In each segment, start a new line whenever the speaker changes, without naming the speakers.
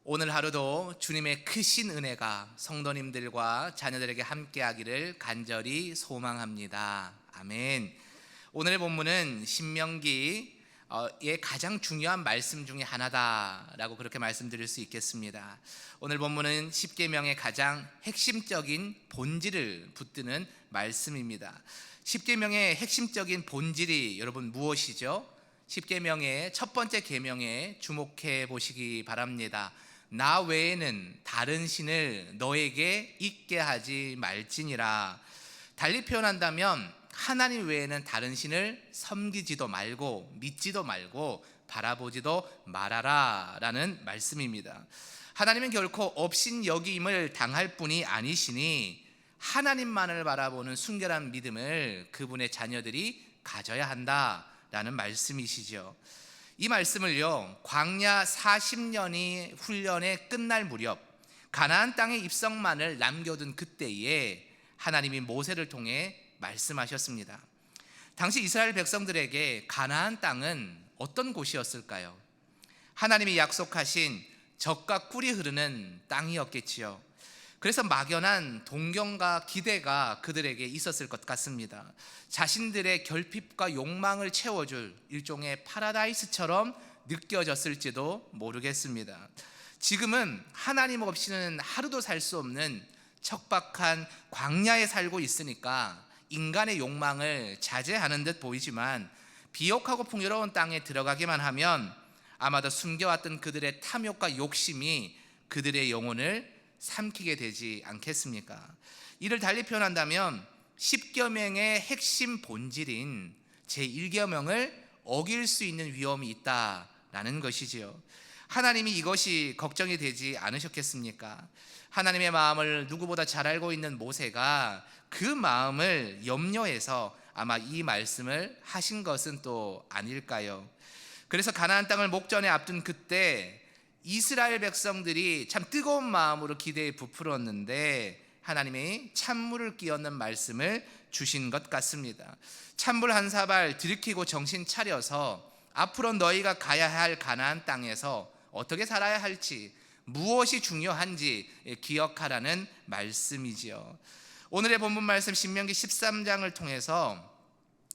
오늘 하루도 주님의 크신 은혜가 성도님들과 자녀들에게 함께하기를 간절히 소망합니다. 아멘. 오늘의 본문은 신명기의 가장 중요한 말씀 중에 하나다라고 그렇게 말씀드릴 수 있겠습니다. 오늘 본문은 십계명의 가장 핵심적인 본질을 붙드는 말씀입니다. 십계명의 핵심적인 본질이 여러분 무엇이죠? 십계명의 첫 번째 계명에 주목해 보시기 바랍니다. 나 외에는 다른 신을 너에게 있게 하지 말지니라. 달리 표현한다면 하나님 외에는 다른 신을 섬기지도 말고 믿지도 말고 바라보지도 말아라 라는 말씀입니다. 하나님은 결코 업신여김을 당할 분이 아니시니 하나님만을 바라보는 순결한 믿음을 그분의 자녀들이 가져야 한다라는 말씀이시죠. 이 말씀을요, 광야 40년이 훈련에 끝날 무렵 가나안 땅의 입성만을 남겨둔 그때에 하나님이 모세를 통해 말씀하셨습니다. 당시 이스라엘 백성들에게 가나안 땅은 어떤 곳이었을까요? 하나님이 약속하신 젖과 꿀이 흐르는 땅이었겠지요. 그래서 막연한 동경과 기대가 그들에게 있었을 것 같습니다. 자신들의 결핍과 욕망을 채워줄 일종의 파라다이스처럼 느껴졌을지도 모르겠습니다. 지금은 하나님 없이는 하루도 살 수 없는 척박한 광야에 살고 있으니까 인간의 욕망을 자제하는 듯 보이지만 비옥하고 풍요로운 땅에 들어가기만 하면 아마도 숨겨왔던 그들의 탐욕과 욕심이 그들의 영혼을 삼키게 되지 않겠습니까? 이를 달리 표현한다면 십계명의 핵심 본질인 제1계명을 어길 수 있는 위험이 있다라는 것이지요. 하나님이 이것이 걱정이 되지 않으셨겠습니까? 하나님의 마음을 누구보다 잘 알고 있는 모세가 그 마음을 염려해서 아마 이 말씀을 하신 것은 또 아닐까요? 그래서 가나안 땅을 목전에 앞둔 그때 이스라엘 백성들이 참 뜨거운 마음으로 기대에 부풀었는데 하나님이 찬물을 끼얹는 말씀을 주신 것 같습니다. 찬물 한 사발 들이키고 정신 차려서 앞으로 너희가 가야 할 가나안 땅에서 어떻게 살아야 할지, 무엇이 중요한지 기억하라는 말씀이지요. 오늘의 본문 말씀 신명기 13장을 통해서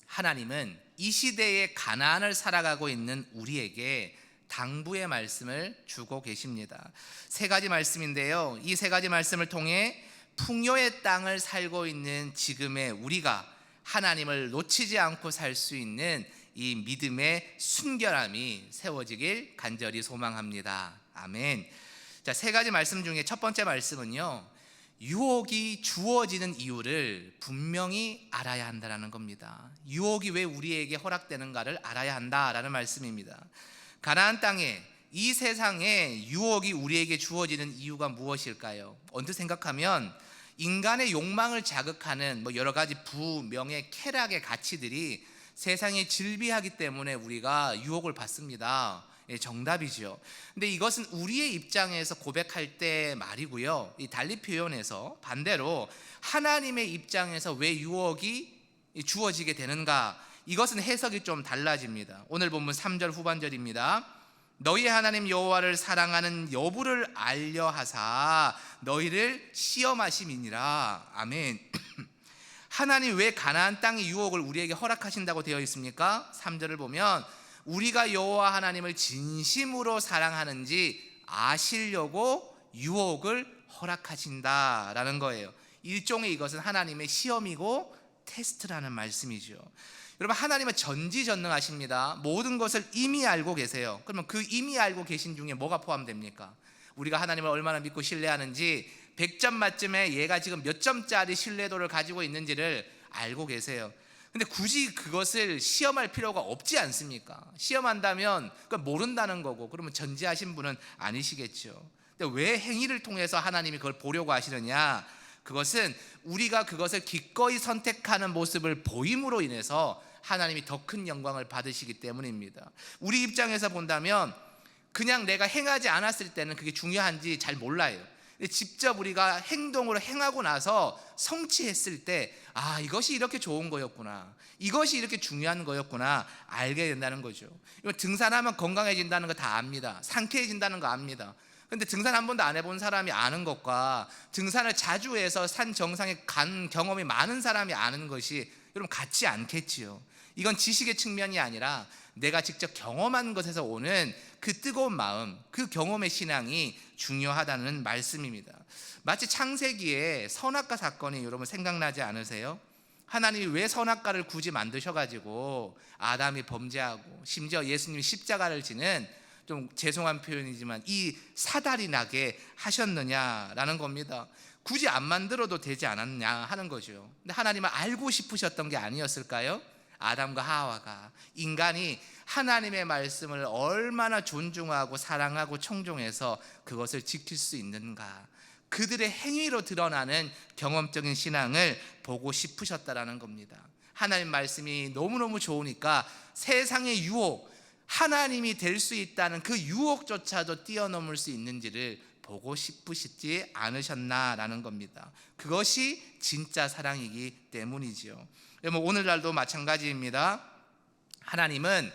하나님은 이 시대의 가나안을 살아가고 있는 우리에게 당부의 말씀을 주고 계십니다. 세 가지 말씀인데요, 이 세 가지 말씀을 통해 풍요의 땅을 살고 있는 지금의 우리가 하나님을 놓치지 않고 살 수 있는 이 믿음의 순결함이 세워지길 간절히 소망합니다. 아멘. 자, 세 가지 말씀 중에 첫 번째 말씀은요, 유혹이 주어지는 이유를 분명히 알아야 한다는 겁니다. 유혹이 왜 우리에게 허락되는가를 알아야 한다라는 말씀입니다. 가나안 땅에, 이 세상에 유혹이 우리에게 주어지는 이유가 무엇일까요? 언뜻 생각하면 인간의 욕망을 자극하는 여러 가지 부, 명예, 쾌락의 가치들이 세상에 질비하기 때문에 우리가 유혹을 받습니다. 정답이죠. 근데 이것은 우리의 입장에서 고백할 때 말이고요, 이 달리 표현해서 반대로 하나님의 입장에서 왜 유혹이 주어지게 되는가, 이것은 해석이 좀 달라집니다. 오늘 본문 3절 후반절입니다. 너희 하나님 여호와를 사랑하는 여부를 알려 하사 너희를 시험하심이니라. 아멘. 하나님 왜 가나안 땅의 유혹을 우리에게 허락하신다고 되어 있습니까? 3절을 보면 우리가 여호와 하나님을 진심으로 사랑하는지 아시려고 유혹을 허락하신다라는 거예요. 일종의 이것은 하나님의 시험이고 테스트라는 말씀이죠. 여러분, 하나님은 전지전능하십니다. 모든 것을 이미 알고 계세요. 그러면 그 이미 알고 계신 중에 뭐가 포함됩니까? 우리가 하나님을 얼마나 믿고 신뢰하는지 100점 만점에 얘가 지금 몇 점짜리 신뢰도를 가지고 있는지를 알고 계세요. 근데 굳이 그것을 시험할 필요가 없지 않습니까? 시험한다면 그건 모른다는 거고, 그러면 전지하신 분은 아니시겠죠. 근데 왜 행위를 통해서 하나님이 그걸 보려고 하시느냐? 그것은 우리가 그것을 기꺼이 선택하는 모습을 보임으로 인해서 하나님이 더 큰 영광을 받으시기 때문입니다. 우리 입장에서 본다면 그냥 내가 행하지 않았을 때는 그게 중요한지 잘 몰라요. 근데 직접 우리가 행동으로 행하고 나서 성취했을 때 이것이 이렇게 좋은 거였구나, 이것이 이렇게 중요한 거였구나 알게 된다는 거죠. 등산하면 건강해진다는 거 다 압니다. 상쾌해진다는 거 압니다. 근데 등산 한 번도 안 해본 사람이 아는 것과 등산을 자주 해서 산 정상에 간 경험이 많은 사람이 아는 것이 여러분 같지 않겠지요. 이건 지식의 측면이 아니라 내가 직접 경험한 것에서 오는 그 뜨거운 마음, 그 경험의 신앙이 중요하다는 말씀입니다. 마치 창세기에 선악과 사건이 여러분 생각나지 않으세요? 하나님이 왜 선악과를 굳이 만드셔가지고 아담이 범죄하고 심지어 예수님이 십자가를 지는, 좀 죄송한 표현이지만 이 사달이 나게 하셨느냐라는 겁니다. 굳이 안 만들어도 되지 않았냐 하는 거죠. 근데 하나님은 알고 싶으셨던 게 아니었을까요? 아담과 하와가, 인간이 하나님의 말씀을 얼마나 존중하고 사랑하고 청종해서 그것을 지킬 수 있는가, 그들의 행위로 드러나는 경험적인 신앙을 보고 싶으셨다라는 겁니다. 하나님 말씀이 너무너무 좋으니까 세상의 유혹, 하나님이 될 수 있다는 그 유혹조차도 뛰어넘을 수 있는지를 보고 싶으시지 않으셨나라는 겁니다. 그것이 진짜 사랑이기 때문이지요. 여러분, 오늘날도 마찬가지입니다. 하나님은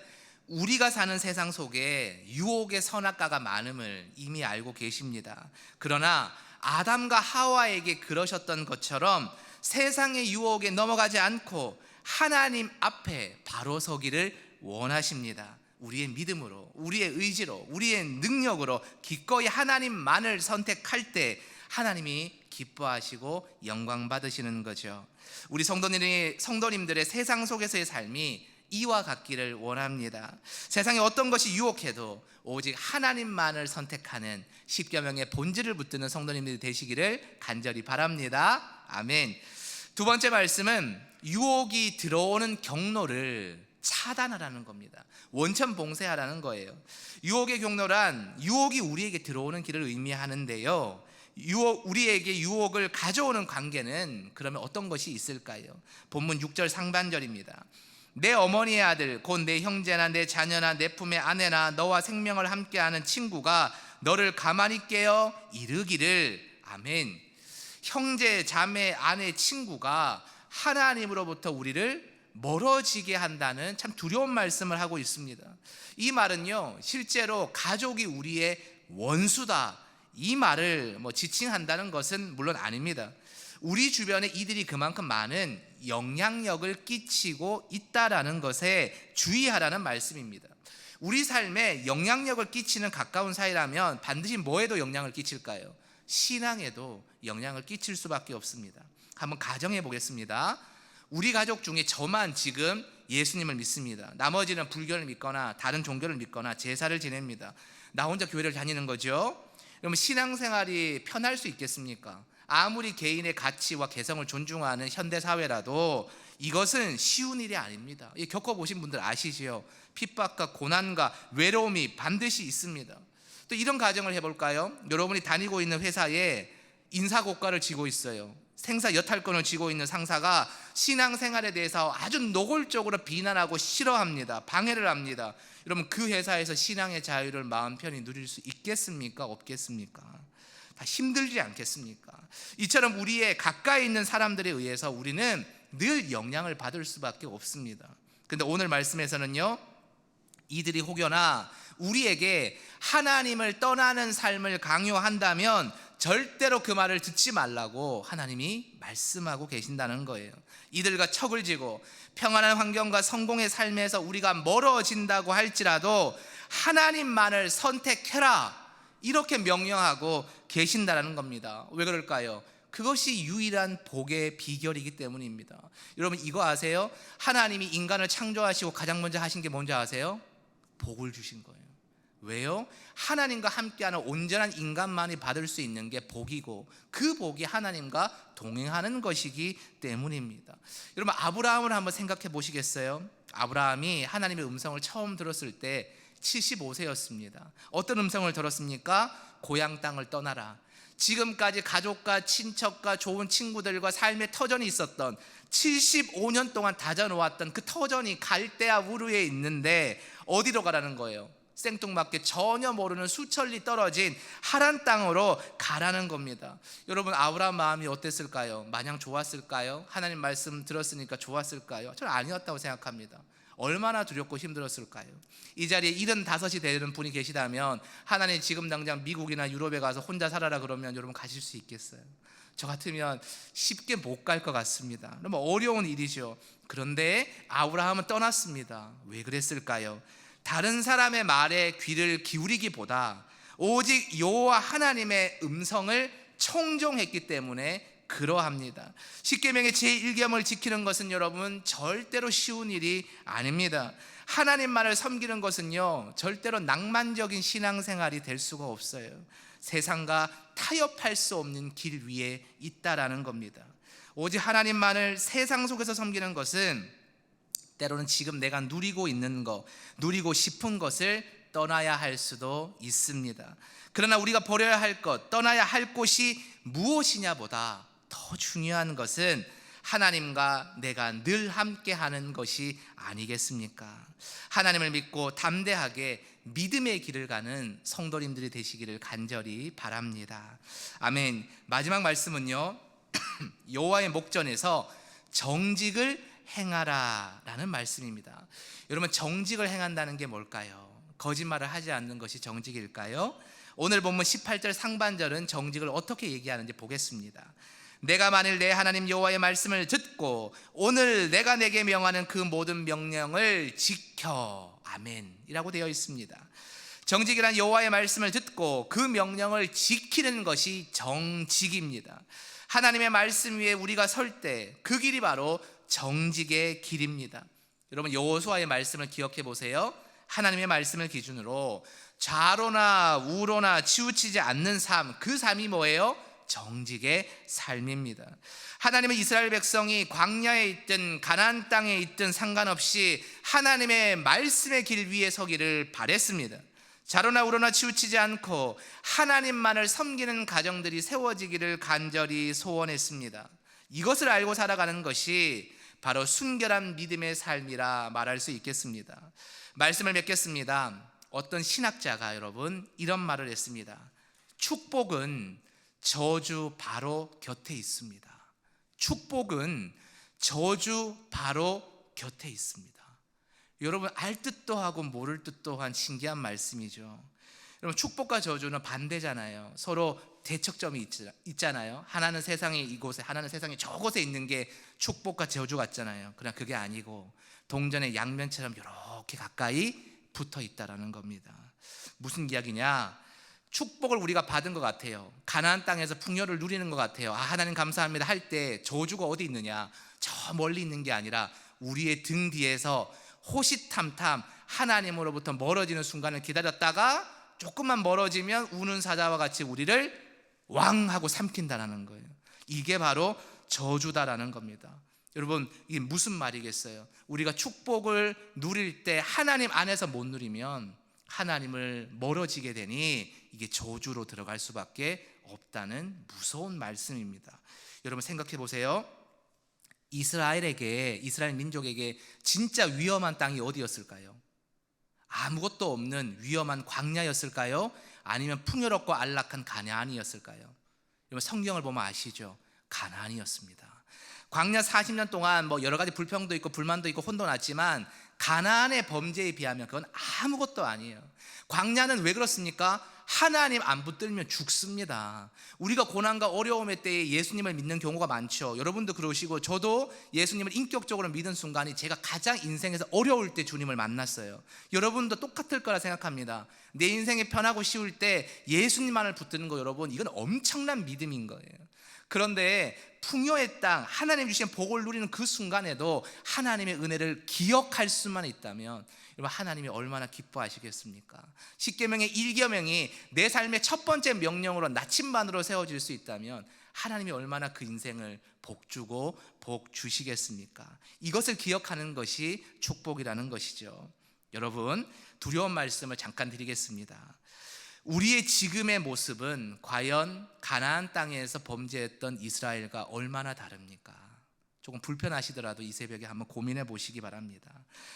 우리가 사는 세상 속에 유혹의 선악과가 많음을 이미 알고 계십니다. 그러나 아담과 하와에게 그러셨던 것처럼 세상의 유혹에 넘어가지 않고 하나님 앞에 바로 서기를 원하십니다. 우리의 믿음으로, 우리의 의지로, 우리의 능력으로 기꺼이 하나님만을 선택할 때 하나님이 기뻐하시고 영광 받으시는 거죠. 우리 성도님들의 세상 속에서의 삶이 이와 같기를 원합니다. 세상에 어떤 것이 유혹해도 오직 하나님만을 선택하는 십계명의 본질을 붙드는 성도님들이 되시기를 간절히 바랍니다. 아멘. 두 번째 말씀은 유혹이 들어오는 경로를 차단하라는 겁니다. 원천 봉쇄하라는 거예요. 유혹의 경로란 유혹이 우리에게 들어오는 길을 의미하는데요, 우리에게 유혹을 가져오는 관계는 그러면 어떤 것이 있을까요? 본문 6절 상반절입니다. 내 어머니의 아들 곧 내 형제나 내 자녀나 내 품의 아내나 너와 생명을 함께하는 친구가 너를 가만히 깨어 이르기를. 아멘. 형제, 자매, 아내, 친구가 하나님으로부터 우리를 멀어지게 한다는 참 두려운 말씀을 하고 있습니다. 이 말은요, 실제로 가족이 우리의 원수다, 이 말을 지칭한다는 것은 물론 아닙니다. 우리 주변에 이들이 그만큼 많은 영향력을 끼치고 있다라는 것에 주의하라는 말씀입니다. 우리 삶에 영향력을 끼치는 가까운 사이라면 반드시 뭐에도 영향을 끼칠까요? 신앙에도 영향을 끼칠 수밖에 없습니다. 한번 가정해 보겠습니다. 우리 가족 중에 저만 지금 예수님을 믿습니다. 나머지는 불교를 믿거나 다른 종교를 믿거나 제사를 지냅니다. 나 혼자 교회를 다니는 거죠. 그러면 신앙생활이 편할 수 있겠습니까? 아무리 개인의 가치와 개성을 존중하는 현대사회라도 이것은 쉬운 일이 아닙니다. 겪어보신 분들 아시지요? 핍박과 고난과 외로움이 반드시 있습니다. 또 이런 가정을 해볼까요? 여러분이 다니고 있는 회사에 인사고과를 쥐고 있어요. 생사 여탈권을 쥐고 있는 상사가 신앙생활에 대해서 아주 노골적으로 비난하고 싫어합니다. 방해를 합니다. 여러분, 그 회사에서 신앙의 자유를 마음 편히 누릴 수 있겠습니까? 없겠습니까? 다 힘들지 않겠습니까? 이처럼 우리의 가까이 있는 사람들에 의해서 우리는 늘 영향을 받을 수밖에 없습니다. 근데 오늘 말씀에서는요, 이들이 혹여나 우리에게 하나님을 떠나는 삶을 강요한다면 절대로 그 말을 듣지 말라고 하나님이 말씀하고 계신다는 거예요. 이들과 척을 지고 평안한 환경과 성공의 삶에서 우리가 멀어진다고 할지라도 하나님만을 선택해라, 이렇게 명령하고 계신다는 겁니다. 왜 그럴까요? 그것이 유일한 복의 비결이기 때문입니다. 여러분, 이거 아세요? 하나님이 인간을 창조하시고 가장 먼저 하신 게 뭔지 아세요? 복을 주신 거예요. 왜요? 하나님과 함께하는 온전한 인간만이 받을 수 있는 게 복이고, 그 복이 하나님과 동행하는 것이기 때문입니다. 여러분, 아브라함을 한번 생각해 보시겠어요? 아브라함이 하나님의 음성을 처음 들었을 때 75세였습니다. 어떤 음성을 들었습니까? 고향 땅을 떠나라. 지금까지 가족과 친척과 좋은 친구들과 삶의 터전이 있었던 75년 동안 다져놓았던 그 터전이 갈대아 우르에 있는데 어디로 가라는 거예요? 생뚱맞게 전혀 모르는 수천리 떨어진 하란 땅으로 가라는 겁니다. 여러분, 아브라함 마음이 어땠을까요? 마냥 좋았을까요? 하나님 말씀 들었으니까 좋았을까요? 저는 아니었다고 생각합니다. 얼마나 두렵고 힘들었을까요? 이 자리에 75이 되는 분이 계시다면 하나님 지금 당장 미국이나 유럽에 가서 혼자 살아라 그러면 여러분 가실 수 있겠어요? 저 같으면 쉽게 못 갈 것 같습니다. 너무 어려운 일이죠. 그런데 아브라함은 떠났습니다. 왜 그랬을까요? 다른 사람의 말에 귀를 기울이기보다 오직 여호와 하나님의 음성을 청종했기 때문에 그러합니다. 십계명의 제1계명을 지키는 것은 여러분 절대로 쉬운 일이 아닙니다. 하나님만을 섬기는 것은요 절대로 낭만적인 신앙생활이 될 수가 없어요. 세상과 타협할 수 없는 길 위에 있다라는 겁니다. 오직 하나님만을 세상 속에서 섬기는 것은 때로는 지금 내가 누리고 있는 것, 누리고 싶은 것을 떠나야 할 수도 있습니다. 그러나 우리가 버려야 할 것, 떠나야 할 곳이 무엇이냐보다 더 중요한 것은 하나님과 내가 늘 함께하는 것이 아니겠습니까? 하나님을 믿고 담대하게 믿음의 길을 가는 성도님들이 되시기를 간절히 바랍니다. 아멘. 마지막 말씀은요 여호와의 목전에서 정직을 행하라 라는 말씀입니다. 여러분, 정직을 행한다는 게 뭘까요? 거짓말을 하지 않는 것이 정직일까요? 오늘 본문 18절 상반절은 정직을 어떻게 얘기하는지 보겠습니다. 내가 만일 내 하나님 여호와의 말씀을 듣고 오늘 내가 내게 명하는 그 모든 명령을 지켜. 아멘 이라고 되어 있습니다. 정직이란 여호와의 말씀을 듣고 그 명령을 지키는 것이 정직입니다. 하나님의 말씀 위에 우리가 설 때 그 길이 바로 정직의 길입니다. 여러분, 여호수아의 말씀을 기억해 보세요. 하나님의 말씀을 기준으로 좌로나 우로나 치우치지 않는 삶, 그 삶이 뭐예요? 정직의 삶입니다. 하나님은 이스라엘 백성이 광야에 있든 가나안 땅에 있든 상관없이 하나님의 말씀의 길 위에 서기를 바랬습니다. 좌로나 우로나 치우치지 않고 하나님만을 섬기는 가정들이 세워지기를 간절히 소원했습니다. 이것을 알고 살아가는 것이 바로 순결한 믿음의 삶이라 말할 수 있겠습니다. 말씀을 맺겠습니다. 어떤 신학자가 여러분 이런 말을 했습니다. 축복은 저주 바로 곁에 있습니다. 축복은 저주 바로 곁에 있습니다. 여러분, 알 듯도 하고 모를 듯도 한 신기한 말씀이죠. 여러분, 축복과 저주는 반대잖아요. 서로 대척점이 있잖아요. 하나는 세상에 이곳에, 하나는 세상에 저곳에 있는 게 축복과 저주 같잖아요. 그러나 그게 아니고 동전의 양면처럼 이렇게 가까이 붙어 있다라는 겁니다. 무슨 이야기냐? 축복을 우리가 받은 것 같아요. 가나안 땅에서 풍요를 누리는 것 같아요. 하나님 감사합니다 할 때 저주가 어디 있느냐? 저 멀리 있는 게 아니라 우리의 등 뒤에서 호시탐탐 하나님으로부터 멀어지는 순간을 기다렸다가 조금만 멀어지면 우는 사자와 같이 우리를 왕 하고 삼킨다라는 거예요. 이게 바로 저주다라는 겁니다. 여러분, 이게 무슨 말이겠어요? 우리가 축복을 누릴 때 하나님 안에서 못 누리면 하나님을 멀어지게 되니 이게 저주로 들어갈 수밖에 없다는 무서운 말씀입니다. 여러분, 생각해 보세요. 이스라엘 민족에게 진짜 위험한 땅이 어디였을까요? 아무것도 없는 위험한 광야였을까요? 아니면 풍요롭고 안락한 가나안이었을까요? 여러분, 성경을 보면 아시죠? 가나안이었습니다. 광야 40년 동안 뭐 여러 가지 불평도 있고 불만도 있고 혼도 났지만 가나안의 범죄에 비하면 그건 아무것도 아니에요. 광야는 왜 그렇습니까? 하나님 안 붙들면 죽습니다. 우리가 고난과 어려움의 때에 예수님을 믿는 경우가 많죠. 여러분도 그러시고 저도 예수님을 인격적으로 믿은 순간이 제가 가장 인생에서 어려울 때 주님을 만났어요. 여러분도 똑같을 거라 생각합니다. 내 인생이 편하고 쉬울 때 예수님만을 붙드는 거, 여러분, 이건 엄청난 믿음인 거예요. 그런데 풍요의 땅, 하나님 주신 복을 누리는 그 순간에도 하나님의 은혜를 기억할 수만 있다면 여러분, 하나님이 얼마나 기뻐하시겠습니까? 십계명의 1계명이 내 삶의 첫 번째 명령으로 나침반으로 세워질 수 있다면 하나님이 얼마나 그 인생을 복 주고 복 주시겠습니까? 이것을 기억하는 것이 축복이라는 것이죠. 여러분, 두려운 말씀을 잠깐 드리겠습니다. 우리의 지금의 모습은 과연 가나안 땅에서 범죄했던 이스라엘과 얼마나 다릅니까? 조금 불편하시더라도 이 새벽에 한번 고민해 보시기 바랍니다.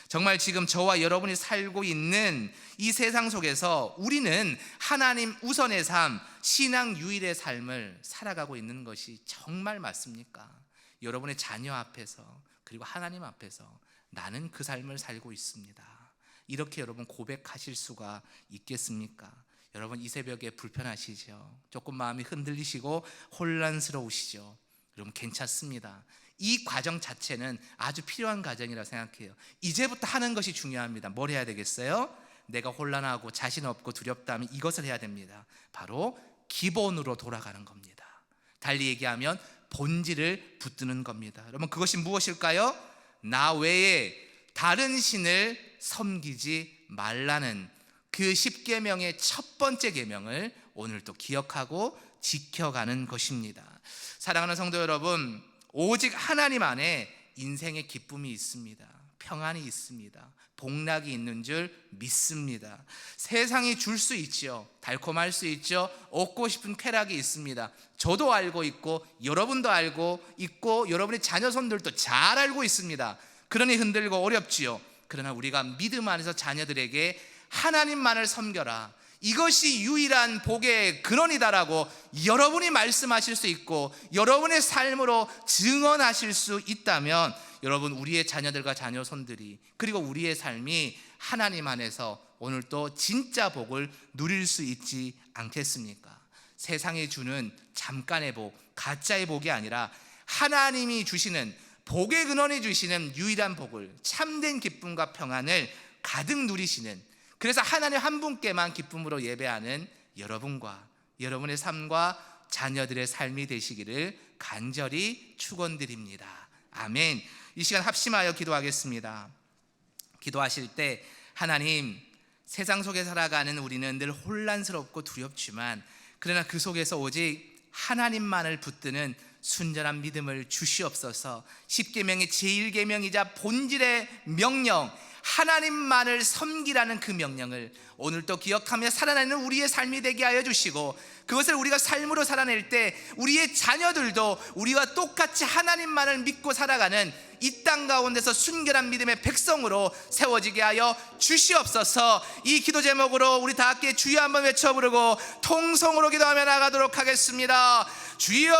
정말 지금 저와 여러분이 살고 있는 이 세상 속에서 우리는 하나님 우선의 삶, 신앙 유일의 삶을 살아가고 있는 것이 정말 맞습니까? 여러분의 자녀 앞에서, 그리고 하나님 앞에서 나는 그 삶을 살고 있습니다. 이렇게 여러분 고백하실 수가 있겠습니까? 여러분 이 새벽에 불편하시죠? 조금 마음이 흔들리시고 혼란스러우시죠? 여러분 괜찮습니다. 이 과정 자체는 아주 필요한 과정이라고 생각해요. 이제부터 하는 것이 중요합니다. 뭘 해야 되겠어요? 내가 혼란하고 자신 없고 두렵다면 이것을 해야 됩니다. 바로 기본으로 돌아가는 겁니다. 달리 얘기하면 본질을 붙드는 겁니다. 여러분 그것이 무엇일까요? 나 외에 다른 신을 섬기지 말라는 그 10계명의 첫 번째 계명을 오늘 또 기억하고 지켜가는 것입니다. 사랑하는 성도 여러분, 오직 하나님 안에 인생의 기쁨이 있습니다. 평안이 있습니다. 복락이 있는 줄 믿습니다. 세상이 줄 수 있죠. 달콤할 수 있죠. 얻고 싶은 쾌락이 있습니다. 저도 알고 있고 여러분도 알고 있고 여러분의 자녀손들도 잘 알고 있습니다. 그러니 흔들고 어렵지요. 그러나 우리가 믿음 안에서 자녀들에게 하나님만을 섬겨라, 이것이 유일한 복의 근원이다라고 여러분이 말씀하실 수 있고 여러분의 삶으로 증언하실 수 있다면 여러분 우리의 자녀들과 자녀손들이 그리고 우리의 삶이 하나님 안에서 오늘 또 진짜 복을 누릴 수 있지 않겠습니까? 세상이 주는 잠깐의 복, 가짜의 복이 아니라 하나님이 주시는 복의 근원이 주시는 유일한 복을, 참된 기쁨과 평안을 가득 누리시는, 그래서 하나님 한 분께만 기쁨으로 예배하는 여러분과 여러분의 삶과 자녀들의 삶이 되시기를 간절히 축원드립니다. 아멘. 이 시간 합심하여 기도하겠습니다. 기도하실 때 하나님, 세상 속에 살아가는 우리는 늘 혼란스럽고 두렵지만 그러나 그 속에서 오직 하나님만을 붙드는 순전한 믿음을 주시옵소서. 10계명의 제1계명이자 본질의 명령, 하나님만을 섬기라는 그 명령을 오늘 또 기억하며 살아내는 우리의 삶이 되게 하여 주시고, 그것을 우리가 삶으로 살아낼 때 우리의 자녀들도 우리와 똑같이 하나님만을 믿고 살아가는 이 땅 가운데서 순결한 믿음의 백성으로 세워지게 하여 주시옵소서. 이 기도 제목으로 우리 다 함께 주여 한번 외쳐 부르고 통성으로 기도하며 나가도록 하겠습니다. 주여,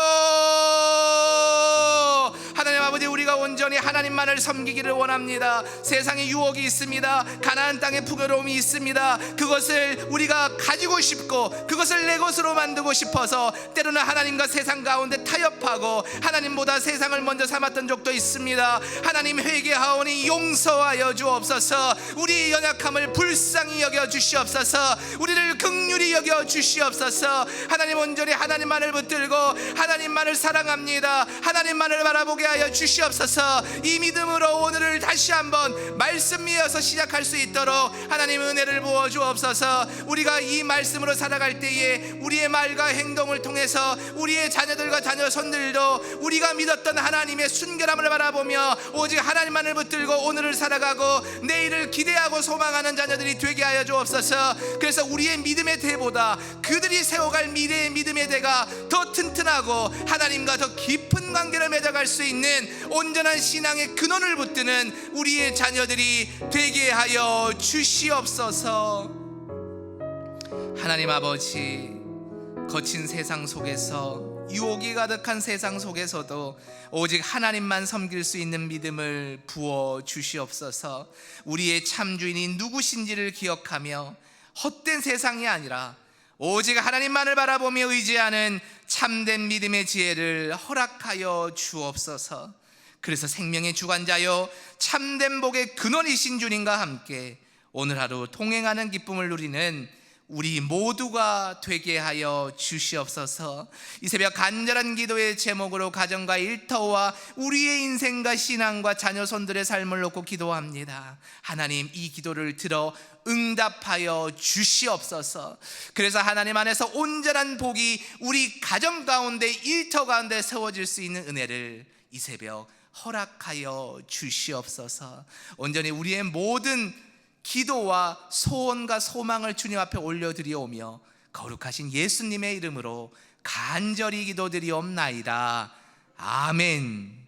하나님 아버지, 우리가 온전히 하나님만을 섬기기를 원합니다. 세상에 유혹이 있습니다. 가나안 땅에 풍요로움이 있습니다. 그것을 우리가 가지고 싶고 그것을 내 것으로 만들고 싶어서 때로는 하나님과 세상 가운데 타협하고 하나님보다 세상을 먼저 삼았던 적도 있습니다. 하나님 회개하오니 용서하여 주옵소서. 우리의 연약함을 불쌍히 여겨 주시옵소서. 우리를 긍휼히 여겨 주시옵소서. 하나님, 온전히 하나님만을 붙들고 하나님만을 사랑합니다. 하나님만을 바라보게 하여 주시옵소서. 이 믿음으로 오늘을 다시 한번 말씀 이어서 시작할 수 있도록 하나님 은혜를 부어 주옵소서. 우리가 이 말씀으로 살아갈 때에 우리의 말과 행동을 통해서 우리의 자녀들과 자녀손들도 우리가 믿었던 하나님의 순결함을 바라보며 오직 하나님만을 붙들고 오늘을 살아가고 내일을 기대하고 소망하는 자녀들이 되게 하여 주옵소서. 그래서 우리의 믿음의 대보다 그들이 세워갈 미래의 믿음의 대가 더 튼튼하고 하나님과 더 깊은 관계를 맺어갈 수 있는 온전한 신앙의 근원을 붙드는 우리의 자녀들이 되게 하여 주시옵소서. 하나님 아버지, 거친 세상 속에서, 유혹이 가득한 세상 속에서도 오직 하나님만 섬길 수 있는 믿음을 부어 주시옵소서. 우리의 참주인이 누구신지를 기억하며 헛된 세상이 아니라 오직 하나님만을 바라보며 의지하는 참된 믿음의 지혜를 허락하여 주옵소서. 그래서 생명의 주관자여 참된 복의 근원이신 주님과 함께 오늘 하루 동행하는 기쁨을 누리는 우리 모두가 되게 하여 주시옵소서. 이 새벽 간절한 기도의 제목으로 가정과 일터와 우리의 인생과 신앙과 자녀손들의 삶을 놓고 기도합니다. 하나님, 이 기도를 들어 응답하여 주시옵소서. 그래서 하나님 안에서 온전한 복이 우리 가정 가운데, 일터 가운데 세워질 수 있는 은혜를 이 새벽 허락하여 주시옵소서. 온전히 우리의 모든 기도와 소원과 소망을 주님 앞에 올려드리오며 거룩하신 예수님의 이름으로 간절히 기도드리옵나이다. 아멘.